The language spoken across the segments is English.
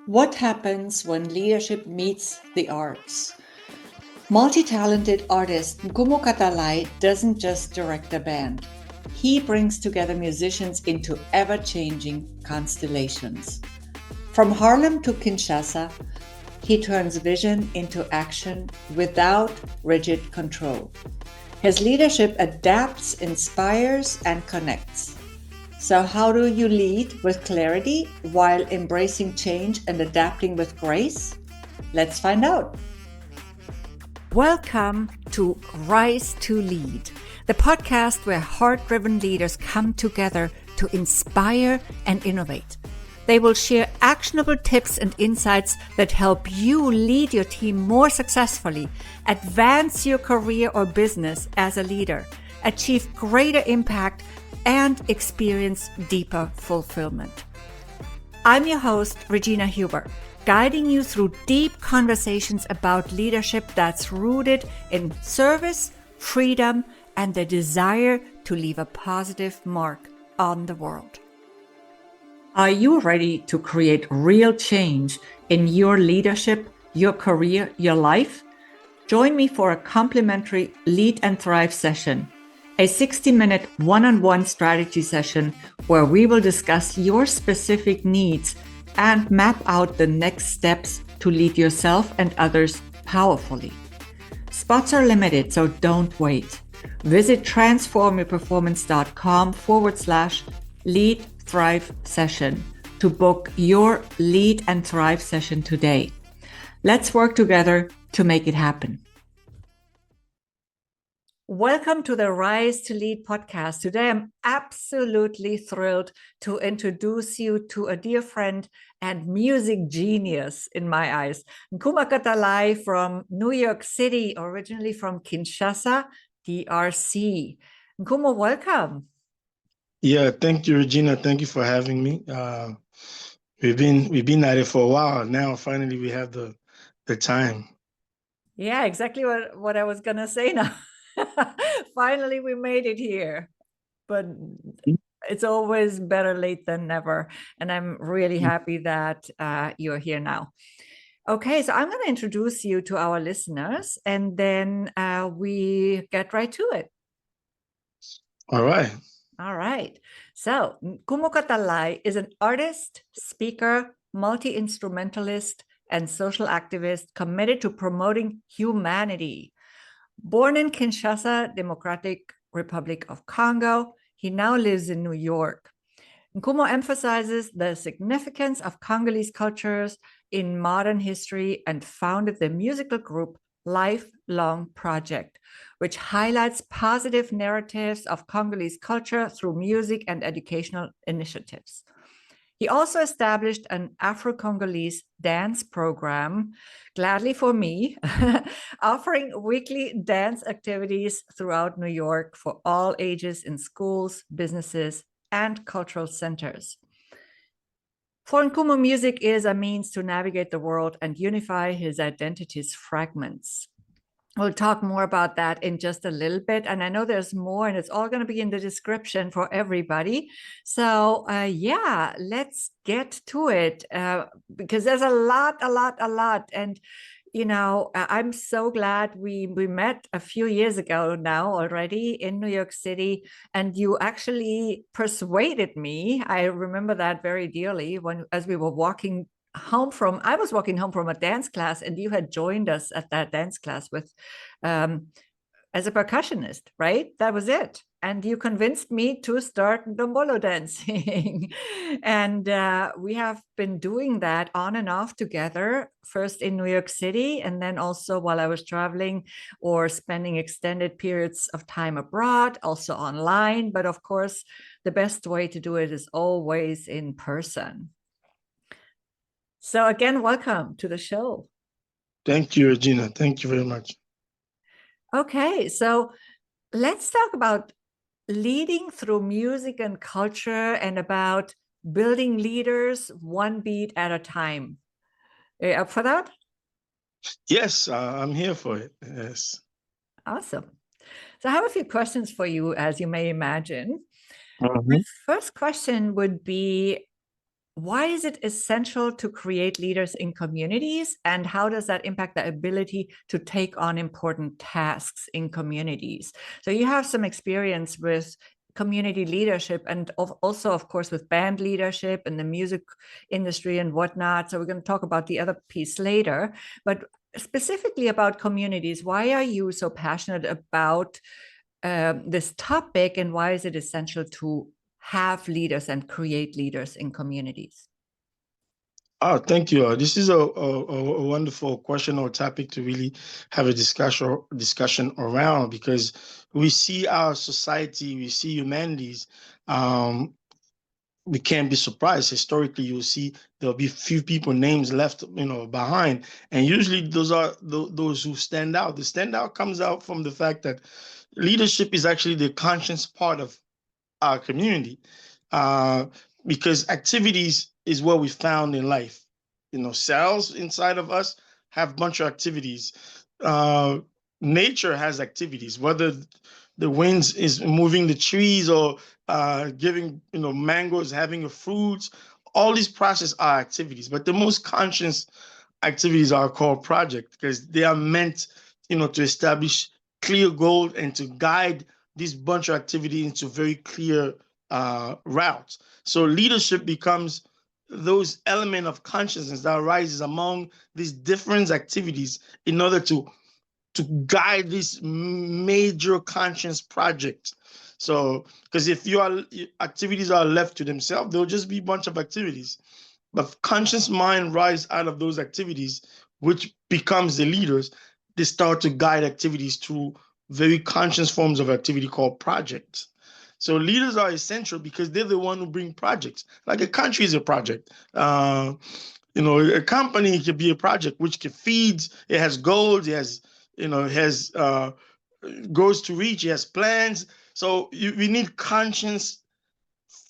What happens when leadership meets the arts? Multi-talented artist Nkumu Katalay doesn't just direct a band. He brings together musicians into ever-changing constellations. From Harlem to Kinshasa, he turns vision into action without rigid control. His leadership adapts, inspires, and connects. So how do you lead with clarity while embracing change and adapting with grace? Let's find out. Welcome to Rise to Lead, the podcast where heart-driven leaders come together to inspire and innovate. They will share actionable tips and insights that help you lead your team more successfully, advance your career or business as a leader, achieve greater impact, and experience deeper fulfillment. I'm your host, Regina Huber, guiding you through deep conversations about leadership that's rooted in service, freedom, and the desire to leave a positive mark on the world. Are you ready to create real change in your leadership, your career, your life? Join me for a complimentary Lead and Thrive session, a 60-minute one-on-one strategy session where we will discuss your specific needs and map out the next steps to lead yourself and others powerfully. Spots are limited, so don't wait. Visit transformyourperformance.com/Lead Thrive session to book your Lead and Thrive session today. Let's work together to make it happen. Welcome to the Rise to Lead podcast. Today, I'm absolutely thrilled to introduce you to a dear friend and music genius in my eyes, Nkumu Katalay from New York City, originally from Kinshasa, DRC. Nkumu, welcome. Yeah, thank you, Regina. Thank you for having me. We've been at it for a while now. Finally, we have the time. Yeah, exactly what I was gonna say now. Finally, we made it here, but it's always better late than never. And I'm really happy that you're here now. Okay, so I'm going to introduce you to our listeners, and then we get right to it. All right. All right. So Nkumu Katalay is an artist, speaker, multi-instrumentalist, and social activist committed to promoting humanity. Born in Kinshasa, Democratic Republic of Congo, he now lives in New York. Nkumu emphasizes the significance of Congolese cultures in modern history and founded the musical group Lifelong Project, which highlights positive narratives of Congolese culture through music and educational initiatives. He also established an Afro-Congolese dance program, gladly for me, offering weekly dance activities throughout New York for all ages in schools, businesses, and cultural centers. For Nkumu, music is a means to navigate the world and unify his identity's fragments. We'll talk more about that in just a little bit. And I know there's more, and it's all going to be in the description for everybody. So yeah, let's get to it because there's a lot. And, you know, I'm so glad we met a few years ago now already in New York City. And you actually persuaded me. I remember that very dearly as we were walking I was walking home from a dance class, and you had joined us at that dance class with as a percussionist, right? That was it. And you convinced me to start Ndombolo dancing. And we have been doing that on and off together, first in New York City, and then also while I was traveling or spending extended periods of time abroad, also online. But of course, the best way to do it is always in person. So again, welcome to the show. Thank you, Regina. Thank you very much. Okay, so let's talk about leading through music and culture and about building leaders one beat at a time. Are you up for that? Yes, I'm here for it. Yes. Awesome. So I have a few questions for you, as you may imagine. Mm-hmm. My first question would be, why is it essential to create leaders in communities, and how does that impact the ability to take on important tasks in communities? So you have some experience with community leadership and also, of course, with band leadership and the music industry and whatnot. So we're going to talk about the other piece later, but specifically about communities, why are you so passionate about this topic, and why is it essential to have leaders and create leaders in communities? Oh, thank you. This is a wonderful question or topic to really have a discussion around, because we see our society, we see humanities. Um, we can't be surprised. Historically, you'll see there'll be few people names left, behind, and usually those are those who stand out. The standout comes out from the fact that leadership is actually the conscious part of our community, uh, because activities is what we found in life. Cells inside of us have a bunch of activities. Uh, Nature has activities, whether the winds is moving the trees or giving mangoes, having a fruits. All these processes are activities, but the most conscious activities are called projects, because they are meant to establish clear goals and to guide this bunch of activity into very clear routes. So leadership becomes those element of consciousness that arises among these different activities in order to guide this major conscious project. So, because if your activities are left to themselves, there'll just be a bunch of activities. But conscious mind rise out of those activities, which becomes the leaders. They start to guide activities through very conscious forms of activity called projects. So leaders are essential because they're the one who bring projects. Like a country is a project. A company could be a project which can feeds. It has goals. It has goals to reach. It has plans. So we need conscious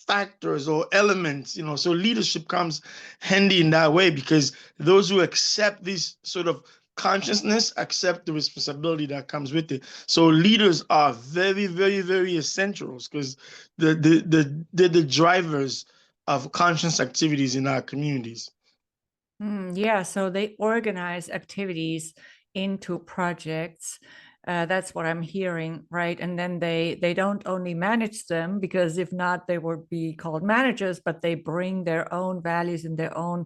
factors or elements. So leadership comes handy in that way, because those who accept this sort of consciousness accept the responsibility that comes with it. So leaders are very, very, very essential, because they're the drivers of conscious activities in our communities. Yeah, so they organize activities into projects. That's what I'm hearing, right? And then they don't only manage them, because if not, they would be called managers, but they bring their own values and their own,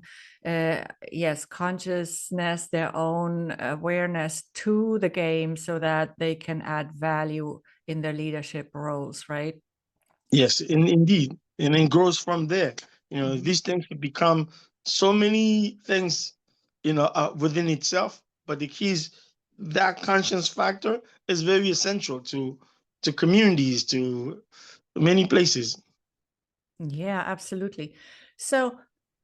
consciousness, their own awareness to the game, so that they can add value in their leadership roles, right? Yes, indeed. And then grows from there. These things can become so many things, within itself. But the key is that conscience factor is very essential to communities, to many places. Yeah, absolutely. So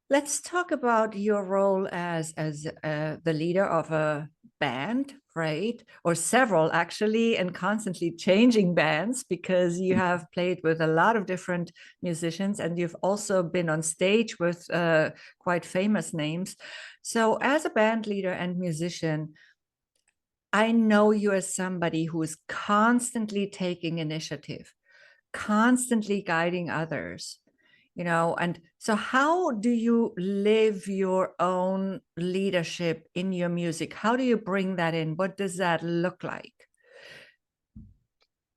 let's talk about your role as the leader of a band, right? Or several, actually, and constantly changing bands, because you have played with a lot of different musicians, and you've also been on stage with quite famous names. So as a band leader and musician, I know you as somebody who is constantly taking initiative, constantly guiding others, and so how do you live your own leadership in your music? How do you bring that in? What does that look like?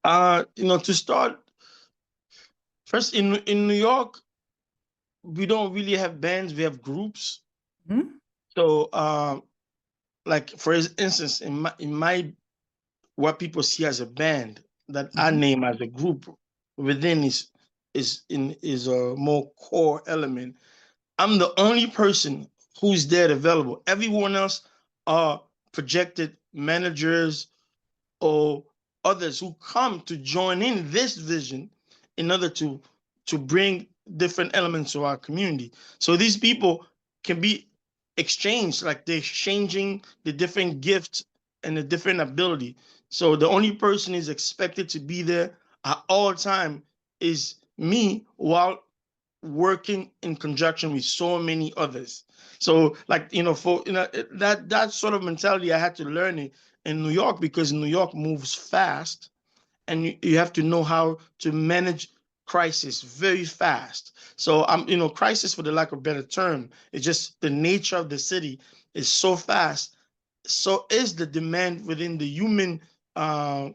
To start, first in New York, we don't really have bands, we have groups. Hmm? So like for instance, in my what people see as a band that I Mm-hmm. name as a group within is a more core element. I'm the only person who's there available. Everyone else are projected managers or others who come to join in this vision in order to bring different elements to our community. So these people can be exchanged, like they're exchanging the different gifts and the different ability. So the only person is expected to be there at all time is me, while working in conjunction with so many others. So like, for that sort of mentality I had to learn it in New York, because New York moves fast, and you have to know how to manage crisis very fast. So crisis, for the lack of a better term, it's just the nature of the city is so fast. So is the demand within the human uh,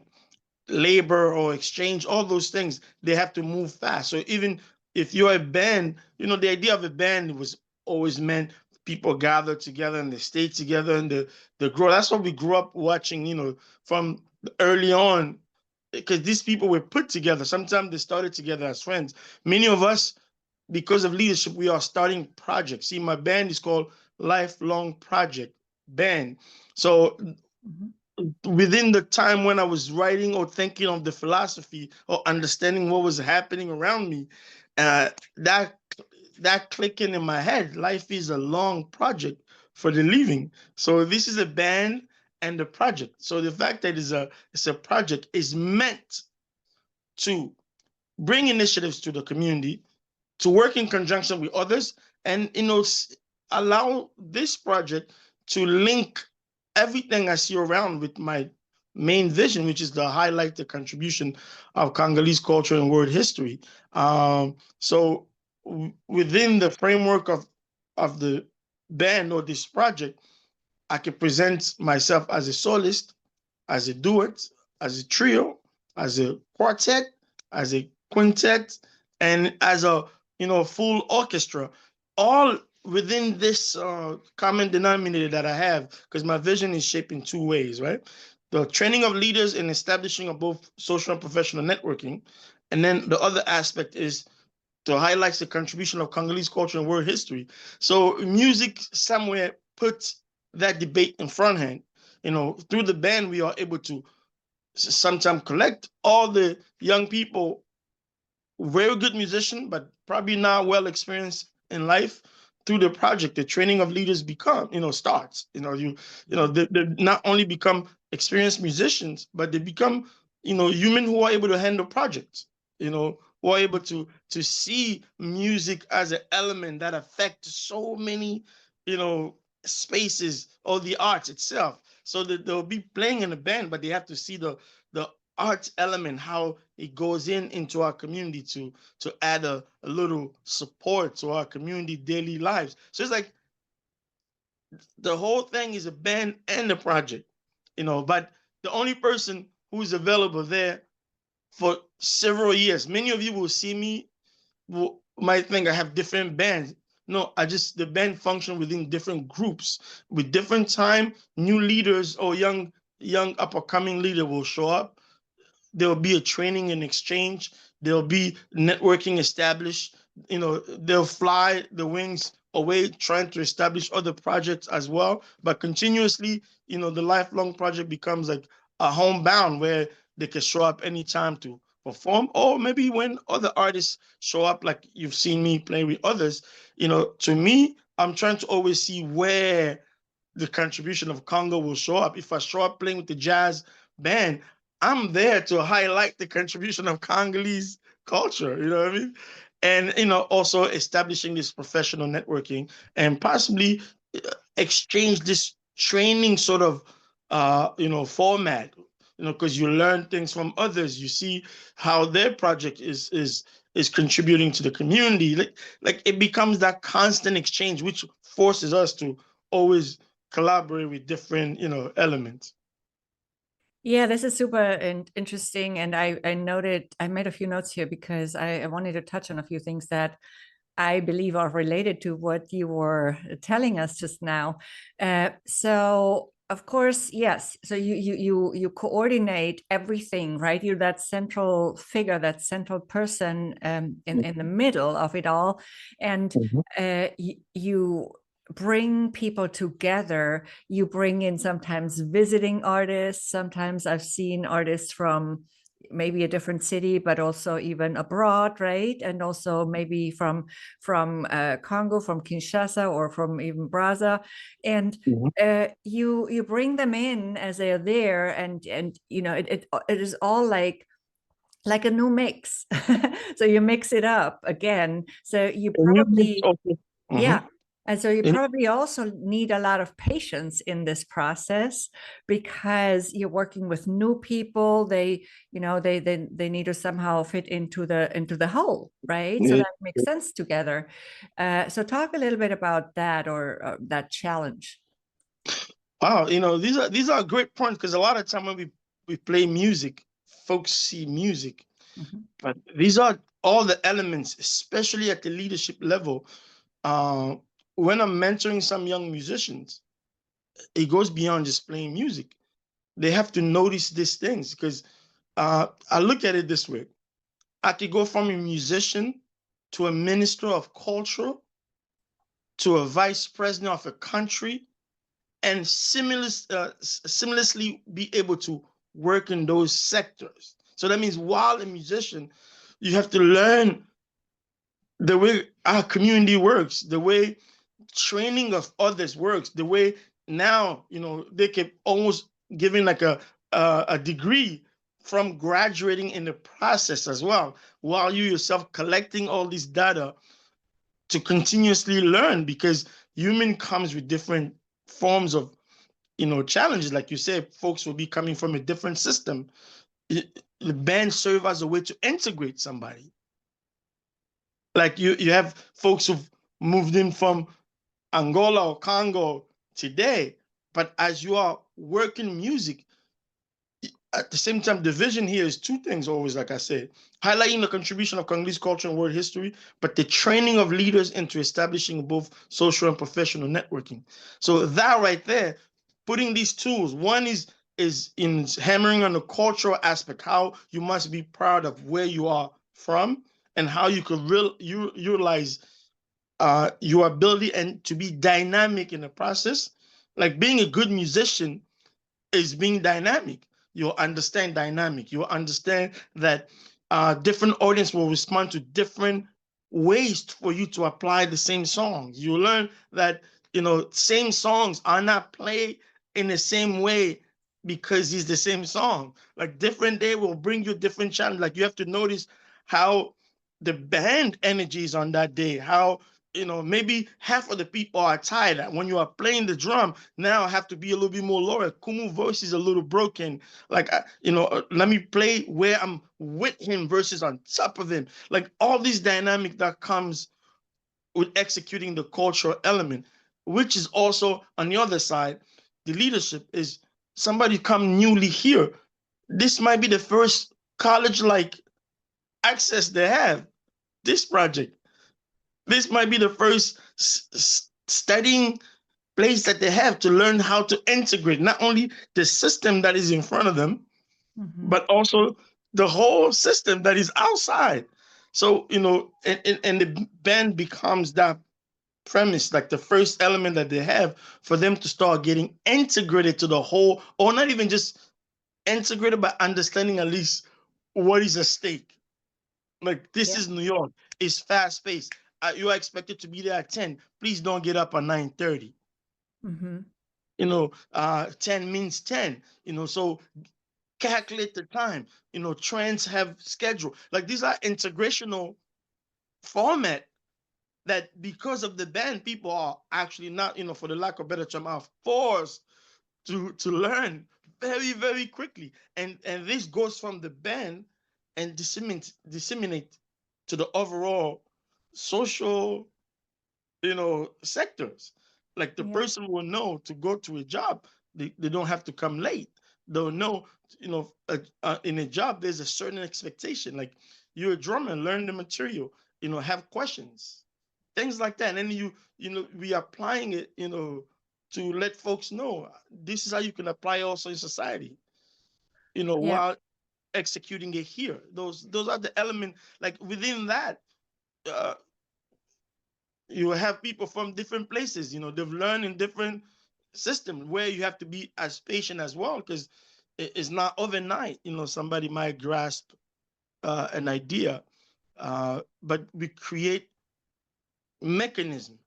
labor or exchange, all those things, they have to move fast. So even if you're a band, the idea of a band was always meant people gather together and they stay together and the grow. That's what we grew up watching, from early on, because these people were put together. Sometimes they started together as friends. Many of us, because of leadership, we are starting projects. See, my band is called Lifelong Project Band. So within the time when I was writing or thinking of the philosophy or understanding what was happening around me, uh, that that clicking in my head, life is a long project for the living. So this is a band and a project. So the fact that it's a project is meant to bring initiatives to the community, to work in conjunction with others, and allow this project to link everything I see around with my main vision, which is to highlight the contribution of Congolese culture and world history. So within the framework of the band or this project, I can present myself as a soloist, as a duet, as a trio, as a quartet, as a quintet, and as a full orchestra, all within this common denominator that I have, because my vision is shaped in two ways, right? The training of leaders and establishing of both social and professional networking, and then the other aspect is to highlight the contribution of Congolese culture and world history. So music somewhere puts that debate in front hand. Through the band, we are able to sometimes collect all the young people, very good musician, but probably not well experienced in life. Through the project, the training of leaders starts. They not only become experienced musicians, but they become human who are able to handle projects. Who are able to see music as an element that affects so many spaces or the arts itself. So that they'll be playing in a band, but they have to see the arts element, how it goes into our community to add a little support to our community daily lives. So it's like the whole thing is a band and a project, but the only person who's available there for several years. Many of you will see me, might think I have different bands. No, the band function within different groups. With different time, new leaders or young up and coming leader will show up. There will be a training and exchange. There'll be networking established. They'll fly the wings away, trying to establish other projects as well. But continuously, the lifelong project becomes like a homebound where they can show up anytime to perform, or maybe when other artists show up, like you've seen me play with others. To me, I'm trying to always see where the contribution of Congo will show up. If I show up playing with the jazz band, I'm there to highlight the contribution of Congolese culture, you know what I mean? And, also establishing this professional networking and possibly exchange this training sort of, format, because you learn things from others. You see how their project is contributing to the community. Like it becomes that constant exchange, which forces us to always collaborate with different, elements. Yeah, this is super interesting. And I noted, I made a few notes here because I wanted to touch on a few things that I believe are related to what you were telling us just now. So of course, yes. So you coordinate everything, right? You're that central figure, that central person in the middle of it all, and you bring people together. You bring in sometimes visiting artists. Sometimes I've seen artists from maybe a different city, but also even abroad, right? And also maybe from Congo, from Kinshasa, or from even Brazza, and you bring them in as they are there, and it is all like a new mix. So you mix it up again. So you probably, yeah. And so you And probably also need a lot of patience in this process because you're working with new people. They, they need to somehow fit into the whole, right? So yeah. that makes sense together. So talk a little bit about that or that challenge. Wow, these are great points because a lot of time when we play music, folks see music, Mhm. but these are all the elements, especially at the leadership level. Uh, when I'm mentoring some young musicians, it goes beyond just playing music. They have to notice these things because I look at it this way. I could go from a musician to a minister of culture to a vice president of a country and seamlessly be able to work in those sectors. So that means while a musician, you have to learn the way our community works, the way training of others works, the way now they can almost giving like a degree from graduating in the process as well, while you yourself collecting all this data to continuously learn because human comes with different forms of challenges. Like you said, folks will be coming from a different system. The band serve as a way to integrate somebody. Like you have folks who've moved in from Angola or Congo today, but as you are working music, at the same time, the vision here is two things always, like I said, highlighting the contribution of Congolese culture and world history, but the training of leaders into establishing both social and professional networking. So that right there, putting these tools, one is in hammering on the cultural aspect, how you must be proud of where you are from and how you could utilize your ability and to be dynamic in the process. Like being a good musician is being dynamic. You'll understand dynamic. You'll understand that different audience will respond to different ways for you to apply the same songs. You learn that same songs are not played in the same way because it's the same song. Like different day will bring you different challenge. Like you have to notice how the band energy is on that day. How maybe half of the people are tired. When you are playing the drum, now I have to be a little bit more lower. Kumu voice is a little broken. Like, let me play where I'm with him versus on top of him. Like all these dynamic that comes with executing the cultural element, which is also on the other side, the leadership is somebody come newly here. This might be the first college like access they have. This project. This might be the first studying place that they have to learn how to integrate not only the system that is in front of them, Mhm. but also the whole system that is outside. So, and the band becomes that premise, like the first element that they have for them to start getting integrated to the whole, or not even just integrated, but understanding at least what is at stake. Like this Yeah. is New York. It's fast paced. You are expected to be there at 10. Please don't get up at 9:30. Mhm. 10 means 10. So calculate the time. Trends have schedule. Like these are integrational format that because of the band, people are actually not, for the lack of better term, are forced to learn very, very quickly. And this goes from the band and disseminate to the overall social sectors. Like the Yeah. person will know to go to a job, they don't have to come late. They'll know, in a job, there's a certain expectation. Like you're a drummer, learn the material, have questions, things like that. And then we applying it, to let folks know this is how you can apply also in society, Yeah. while executing it here. Those are the element, like within that, uh, you have people from different places, they've learned in different systems where you have to be as patient as well because it's not overnight. Somebody might grasp an idea, but we create mechanism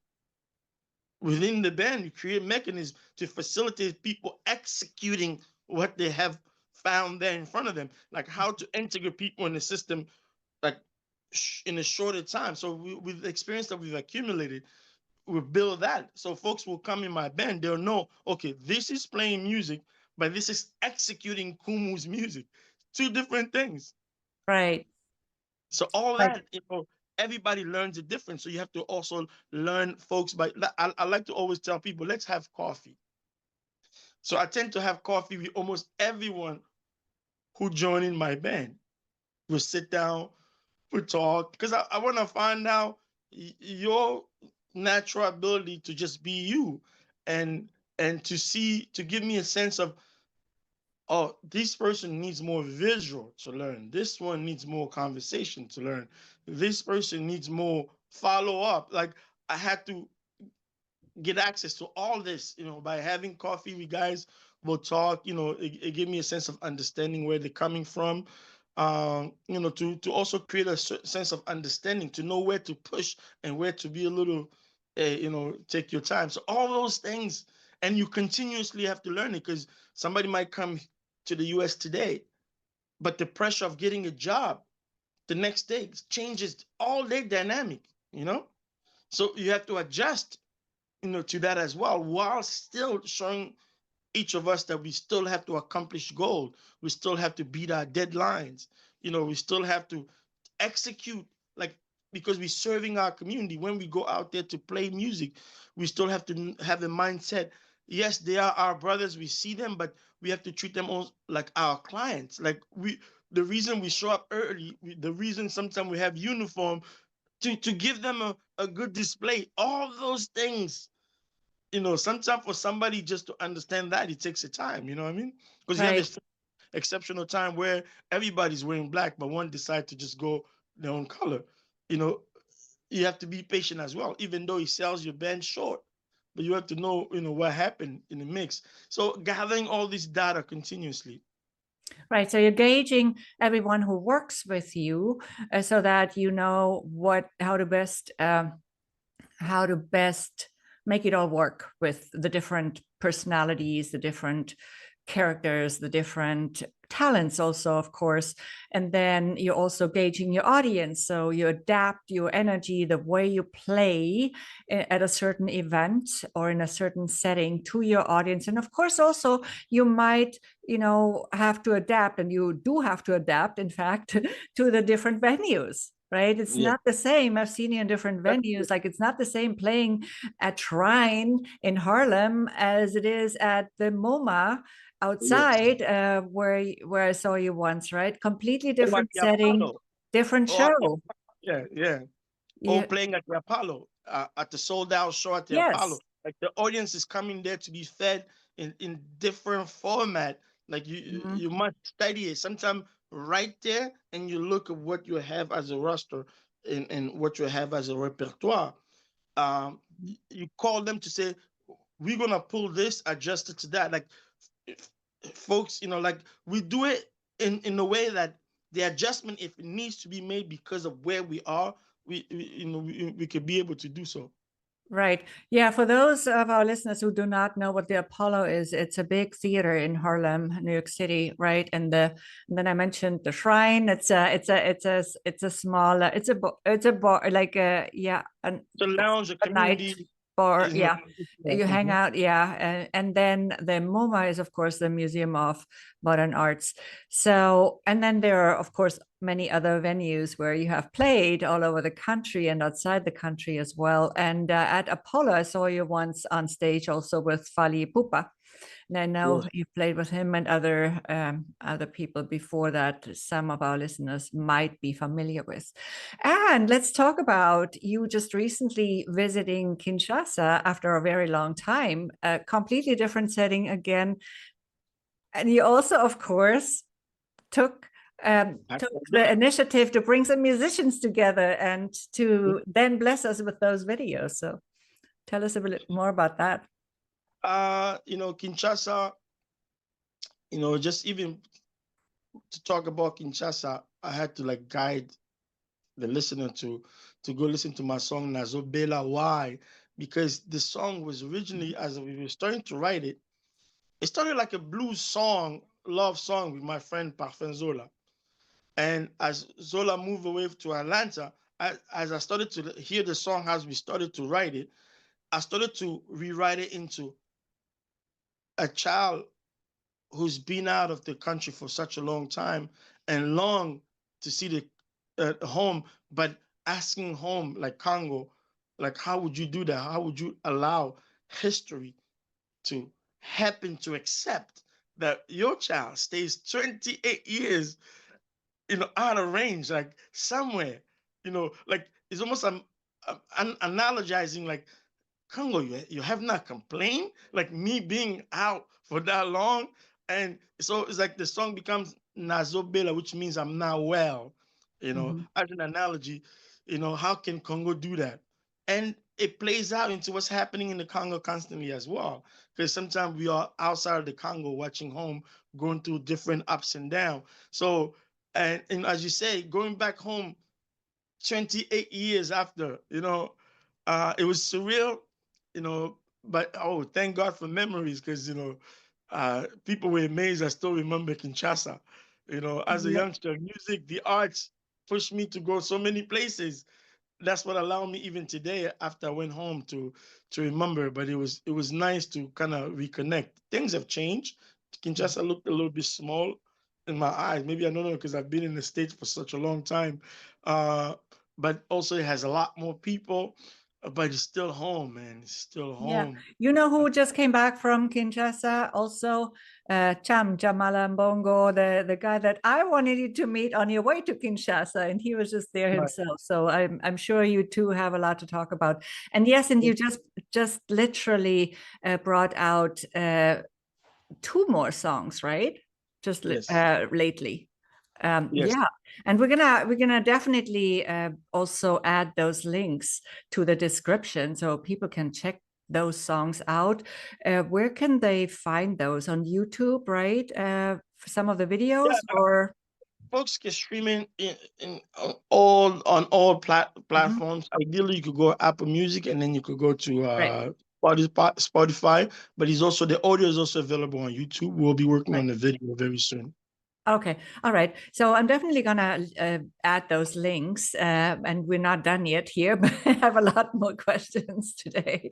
within the band. We create mechanism to facilitate people executing what they have found there in front of them, like how to integrate people in the system, like in a shorter time. So with the experience that we've accumulated, we build that. So folks will come in my band, they'll know, okay, this is playing music, but this is executing Kumu's music. Two different things. Right. So all Right. that, everybody learns it different. So you have to also learn folks by I like to always tell people, let's have coffee. So I tend to have coffee with almost everyone who join in my band. We'll sit down, we'll talk, because I want to find out your natural ability to just be you, and to give me a sense of, oh, this person needs more visual to learn. This one needs more conversation to learn. This person needs more follow up. Like, I had to get access to all this, by having coffee with guys. We'll talk, it gave me a sense of understanding where they're coming from. To also create a sense of understanding, to know where to push and where to be a little, take your time. So all those things, and you continuously have to learn it, because somebody might come to the US today, but the pressure of getting a job the next day changes all their dynamic. So you have to adjust, to that as well, while still showing each of us that we still have to accomplish goals. We still have to beat our deadlines. We still have to execute, like, because we're serving our community. When we go out there to play music, we still have to have a mindset. Yes, they are our brothers. We see them, but we have to treat them all like our clients. Like, the reason we show up early, the reason sometimes we have uniform, to give them a good display. All those things, sometimes for somebody just to understand that, it takes a time, you know what I mean? Because you have Right. this exceptional time where everybody's wearing black, but one decide to just go their own color. You know, you have to be patient as well, even though he sells your band short. But you have to know, what happened in the mix. So gathering all this data continuously. Right. So you're gauging everyone who works with you, so that you know how to best make it all work with the different personalities, the different characters, the different talents also, of course. And then you're also gauging your audience. So you adapt your energy, the way you play at a certain event or in a certain setting to your audience. And of course, also you might, have to adapt, and you do have to adapt, in fact, to the different venues. Right. It's Yeah. not the same. I've seen you in different venues. Like, it's not the same playing at Shrine in Harlem as it is at the MoMA Yes. outside, where I saw you once, right? Completely Oh, at different the setting, Apollo. different Oh, show. yeah, yeah. Or Yeah. playing at the Apollo, at the sold out show at the Apollo. Yes. Like, the audience is coming there to be fed in different format. Like, Mhm. you must study it. Sometimes right there, and you look at what you have as a roster, and what you have as a repertoire. You call them to say, we're gonna pull this, adjust it to that. Like, if- folks, like, we do it in a way that the adjustment, if it needs to be made because of where we are, we could be able to do so. Right. Yeah. For those of our listeners who do not know what the Apollo is, it's a big theater in Harlem, New York City, right? And then I mentioned the Shrine. It's a small, it's a bar, like a, yeah, The lounge, the a night community bar. is Yeah. You hang Mhm. out. Yeah. And then the MoMA is, of course, the Museum of Modern Arts. So, and then there are, of course, many other venues where you have played all over the country and outside the country as well. And at Apollo, I saw you once on stage also with Fali Pupa. And I know Yes. you played with him and other people before that some of our listeners might be familiar with. And let's talk about you just recently visiting Kinshasa after a very long time, a completely different setting again. And you also, of course, took took the Yeah. initiative to bring some musicians together and to then bless us with those videos. So tell us a bit more about that. Kinshasa, just even to talk about Kinshasa, I had to, like, guide the listener to go listen to my song Nazobela. Why? Because the song was originally, as we were starting to write it, it started like a blues song, love song with my friend Parfum Zola. And as Zola moved away to Atlanta, as I started to hear the song, as we started to write it, I started to rewrite it into a child who's been out of the country for such a long time and long to see the home, but asking home like Congo, like how would you do that? How would you allow history to happen to accept that your child stays 28 years, out of range, like somewhere, like it's almost I'm analogizing like Congo, you have not complained, like me being out for that long. And so it's like the song becomes Nazobela, which means I'm not well, Mhm. as an analogy, how can Congo do that? And it plays out into what's happening in the Congo constantly as well. Because sometimes we are outside of the Congo watching home, going through different ups and downs. So, and as you say, going back home 28 years after, it was surreal, but oh, thank God for memories because, people were amazed. I still remember Kinshasa, as a Yep. youngster, music, the arts pushed me to go so many places. That's what allowed me even today after I went home to remember. But it was nice to kind of reconnect. Things have changed. Kinshasa looked a little bit small in my eyes. Maybe I don't know because I've been in the States for such a long time. Uh, but also it has a lot more people. But it's still home, man. It's still Yeah. home. You know who just came back from Kinshasa also? Cham Jamalambongo, the guy that I wanted you to meet on your way to Kinshasa, and he was just there Right. himself. So I'm sure you two have a lot to talk about. And yes, and you just literally brought out two more songs, right? Just Yes. lately. Yes. Yeah, and we're gonna definitely also add those links to the description so people can check those songs out. Where can they find those on YouTube, right? For some of the videos, Yeah. or Folks can stream in on all Mhm. platforms. Ideally, you could go Apple Music and then you could go to Right, Spotify. But the audio is also available on YouTube. We'll be working right. on the video very soon. Okay, all right. So I'm definitely gonna add those links, and we're not done yet here, but I have a lot more questions today.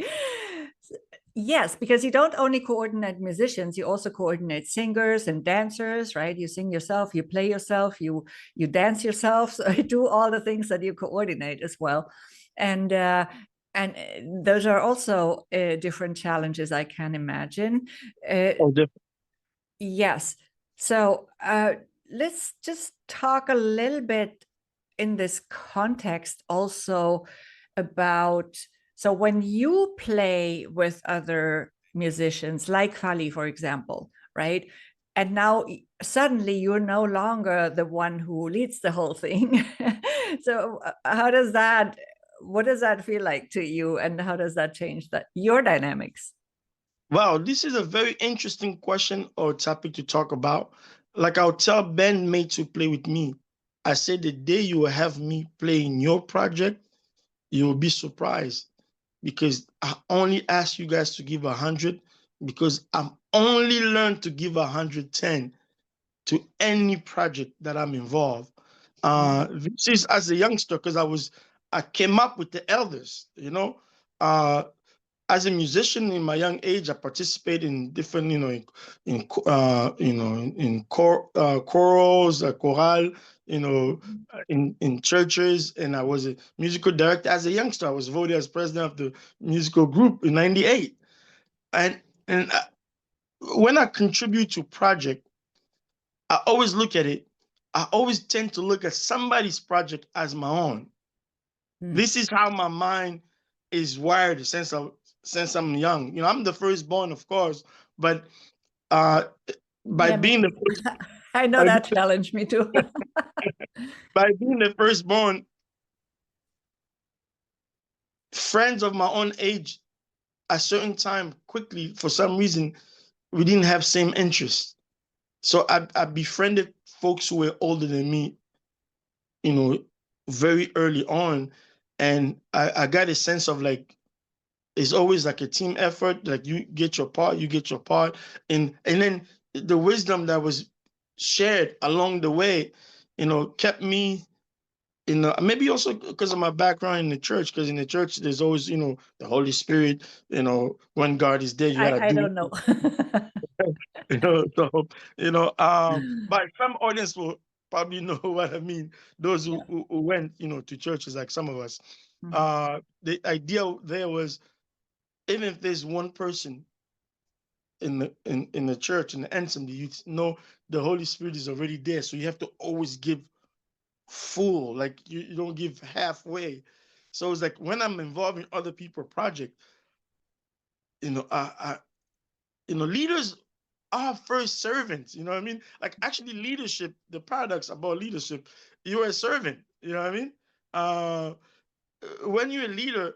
Yes, because you don't only coordinate musicians, you also coordinate singers and dancers, right? You sing yourself, you play yourself, you dance yourself. So you do all the things that you coordinate as well, and those are also different challenges I can imagine. Oh, definitely. Yes. So let's just talk a little bit in this context also about, so when you play with other musicians, like Fali, for example, right? And now suddenly you're no longer the one who leads the whole thing. So what does that feel like to you? And how does that change your dynamics? Wow, this is a very interesting question or topic to talk about. Like I'll tell bandmates who play with me, I say the day you will have me play in your project, you will be surprised because I only ask you guys to give 100 because I'm only learned to give 110 to any project that I'm involved. This is as a youngster because I came up with the elders, as a musician in my young age, I participated in different, chorals, chorale, in churches, and I was a musical director as a youngster. I was voted as president of the musical group in '98, and when I contribute to project, I always look at it. I always tend to look at somebody's project as my own. Mm. This is how my mind is wired since I'm young. I'm the firstborn, of course, but uh, by Yeah, me being the too. first, I know by, that challenged me too. by being the firstborn, friends of my own age, at certain time, quickly for some reason, we didn't have same interests. So I befriended folks who were older than me, you know, very early on, and I got a sense of like it's always like a team effort. Like you get your part, you get your part, and then the wisdom that was shared along the way, kept me maybe also because of my background in the church, because in the church there's always, the Holy Spirit, when God is there, you gotta I do don't know. so but some audience will probably know what I mean. Those who, Yeah. who went, to churches like some of us. Mhm. The idea there was, even if there's one person in the church, in the assembly, you know the Holy Spirit is already there. So you have to always give full, like you don't give halfway. So it's like when I'm involved in other people project, I leaders are first servants. You know what I mean? Like actually, leadership. The paradox about leadership, you're a servant. You know what I mean? Uh, when you're a leader,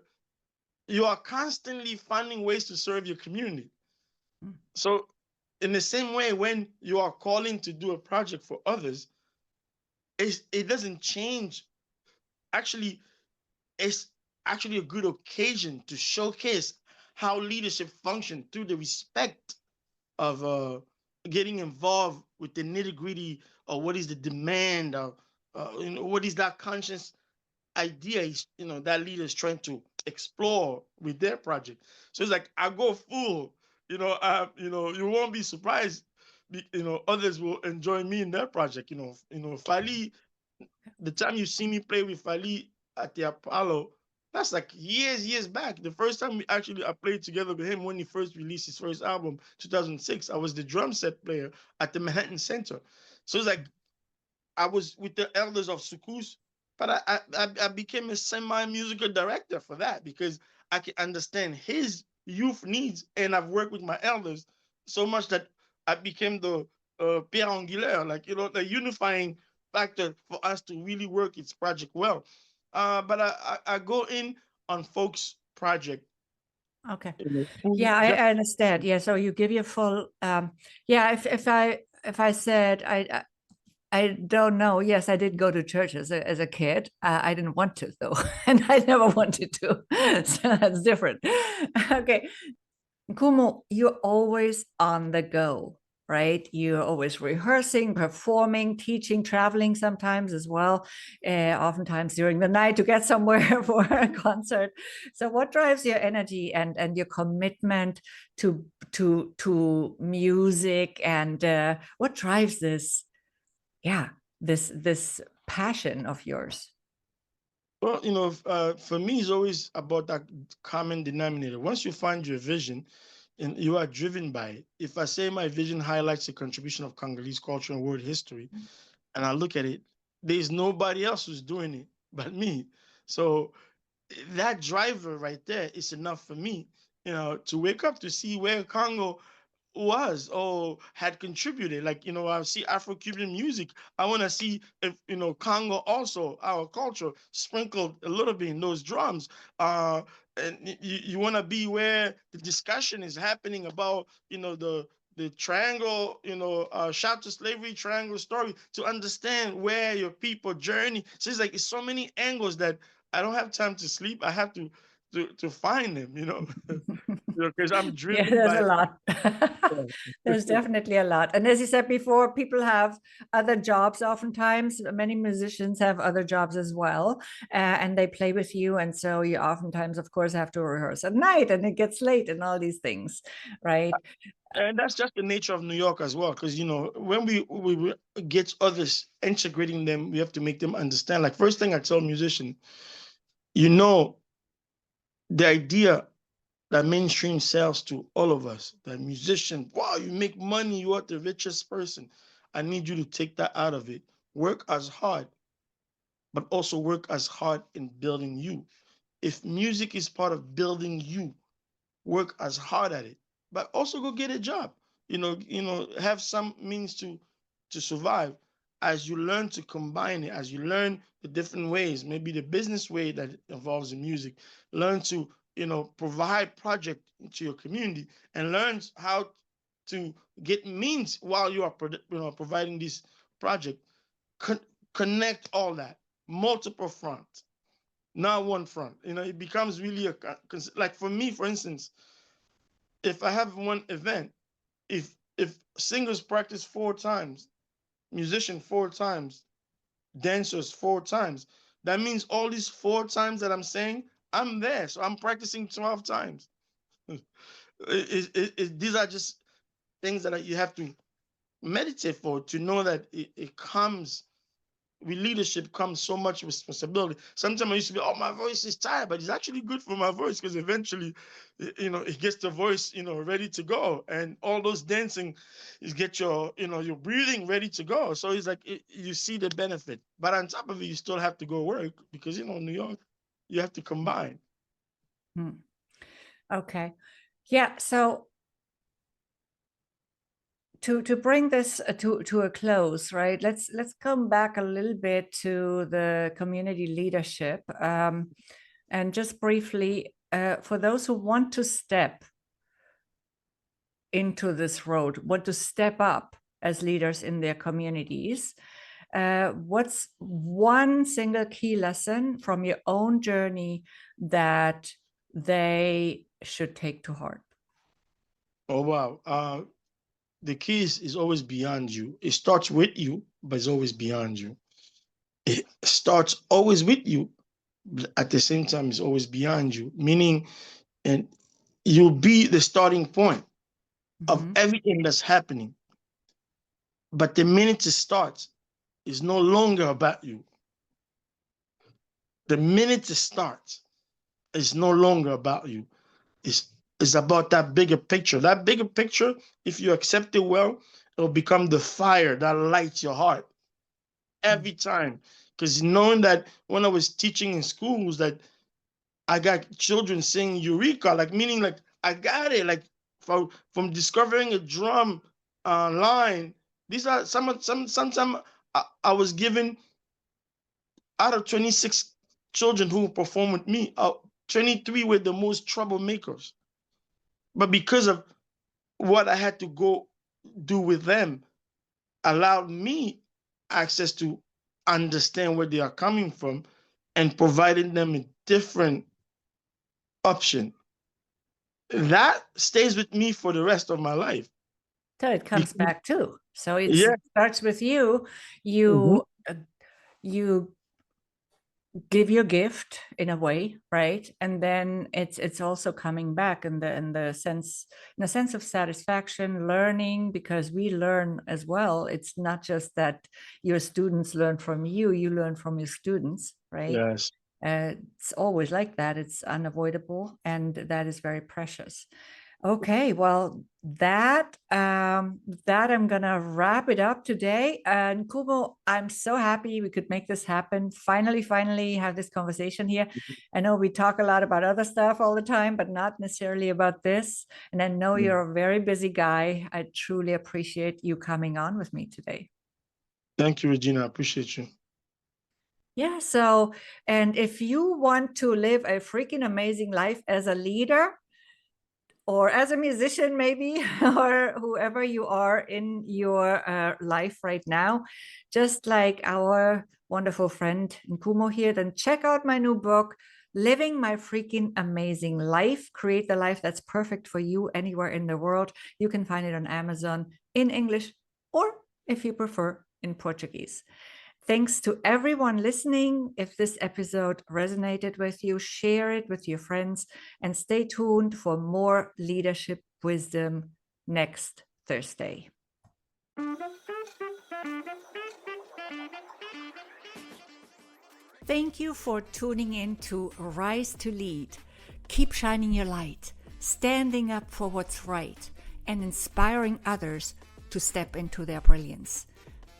you are constantly finding ways to serve your community. Mm. So, in the same way, when you are calling to do a project for others, it doesn't change. Actually, it's actually a good occasion to showcase how leadership function through the respect of getting involved with the nitty gritty, or what is the demand, or what is that conscious idea that leader is trying to explore with their project. So it's like I go full, you won't be surprised. Others will enjoy me in their project. Fali, the time you see me play with Fali at the Apollo, that's like years back. The first time I played together with him when he first released his first album, 2006. I was the drum set player at the Manhattan Center. So it's like I was with the elders of Sukus, but I became a semi-musical director for that because I can understand his youth needs, and I've worked with my elders so much that I became the Pierre Angulaire, like the unifying factor for us to really work its project well. But I go in on folks' project. Okay. Fully Yeah, just I understand. Yeah, so you give your full yeah, if I said I don't know. Yes, I did go to church as a kid. I didn't want to though, and I never wanted to. So that's different. Okay, Kumu, you're always on the go, right? You're always rehearsing, performing, teaching, traveling sometimes as well, oftentimes during the night to get somewhere for a concert. So, what drives your energy and your commitment to music, and what drives this? Yeah, this passion of yours. Well, for me, it's always about that common denominator. Once you find your vision and you are driven by it, if I say my vision highlights the contribution of Congolese culture and world history, and I look at it, there's nobody else who's doing it but me. So that driver right there is enough for me, to wake up to see where Congo was or had contributed. Like, I see Afro-Cuban music. I want to see if, Congo also, our culture, sprinkled a little bit in those drums. And you want to be where the discussion is happening about, the triangle, shout to slavery triangle story, to understand where your people journey. So it's like it's so many angles that I don't have time to sleep. I have to find them, because I'm Yeah, driven there's a by. lot. Yeah. There's definitely a lot. And as you said before, people have other jobs oftentimes. Many musicians have other jobs as well, and they play with you. And so you oftentimes, of course, have to rehearse at night and it gets late and all these things, right? And that's just the nature of New York as well, because when we get others integrating them, we have to make them understand. Like first thing I tell musician, you know, the idea that mainstream sells to all of us, that musician, wow, you make money, you are the richest person. I need you to take that out of it. Work as hard, but also work as hard in building you. If music is part of building you, work as hard at it, but also go get a job. Have some means to survive. As you learn to combine it, as you learn the different ways, maybe the business way that involves the music, learn to provide project to your community, and learn how to get means while you are providing this project. Con- Connect all that, multiple fronts, not one front. It becomes really like for me, for instance, if I have one event, if singers practice 4 times, musician 4 times, dancers 4 times, That means all these 4 times that I'm saying, I'm there. So I'm practicing 12 times. These are just things that you have to meditate for, to know that it comes with leadership comes so much responsibility. Sometimes I used to be, oh, my voice is tired, but it's actually good for my voice, because eventually, it gets the voice, ready to go. And all those dancing is get your breathing ready to go. So it's like you see the benefit. But on top of it, you still have to go work, because, New York, you have to combine. Okay. Yeah. So to bring this to a close, right? Let's come back a little bit to the community leadership, and just briefly, for those who want to step into this road, want to step up as leaders in their communities, what's one single key lesson from your own journey that they should take to heart? Oh, wow. The key is always beyond you. It starts with you, but it's always beyond you. It starts always with you, but at the same time, it's always beyond you. Meaning, and you'll be the starting point of everything that's happening. But the minute it starts, it's no longer about you. The minute it starts, it's no longer about you. It's about that bigger picture. That bigger picture, if you accept it well, it'll become the fire that lights your heart every time. Because knowing that when I was teaching in schools, that I got children saying "Eureka," like meaning like I got it, like from discovering a drum line. These are sometimes I was given, out of 26 children who perform with me, 23 were the most troublemakers. But because of what I had to go do with them, allowed me access to understand where they are coming from and providing them a different option. That stays with me for the rest of my life. So it comes back too. So it Yeah. starts with you. You give your gift in a way, right? And then it's also coming back in the sense of satisfaction, learning, because we learn as well. It's not just that your students learn from you, you learn from your students, right? Yes. It's always like that. It's unavoidable, and that is very precious. Okay, well, that I'm gonna wrap it up today. And Nkumu, I'm so happy we could make this happen. Finally have this conversation here. I know we talk a lot about other stuff all the time, but not necessarily about this. And I know you're a very busy guy. I truly appreciate you coming on with me today. Thank you, Regina. I appreciate you. Yeah, so, and if you want to live a freaking amazing life as a leader, or as a musician maybe, or whoever you are in your life right now, just like our wonderful friend Nkumu here, then check out my new book, Living My Freaking Amazing Life, Create the Life That's Perfect for You Anywhere in the World. You can find it on Amazon in English, or if you prefer, in Portuguese. Thanks to everyone listening. If this episode resonated with you, share it with your friends, and stay tuned for more leadership wisdom next Thursday. Thank you for tuning in to Rise to Lead. Keep shining your light, standing up for what's right, and inspiring others to step into their brilliance.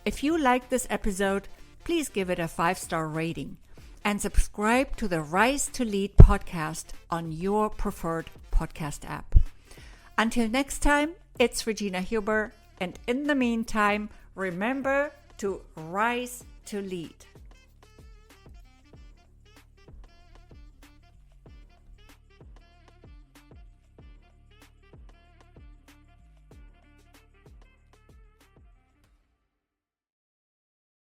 If you liked this episode, please give it a 5-star rating and subscribe to the Rise to Lead podcast on your preferred podcast app. Until next time, it's Regina Huber, and in the meantime, remember to rise to lead.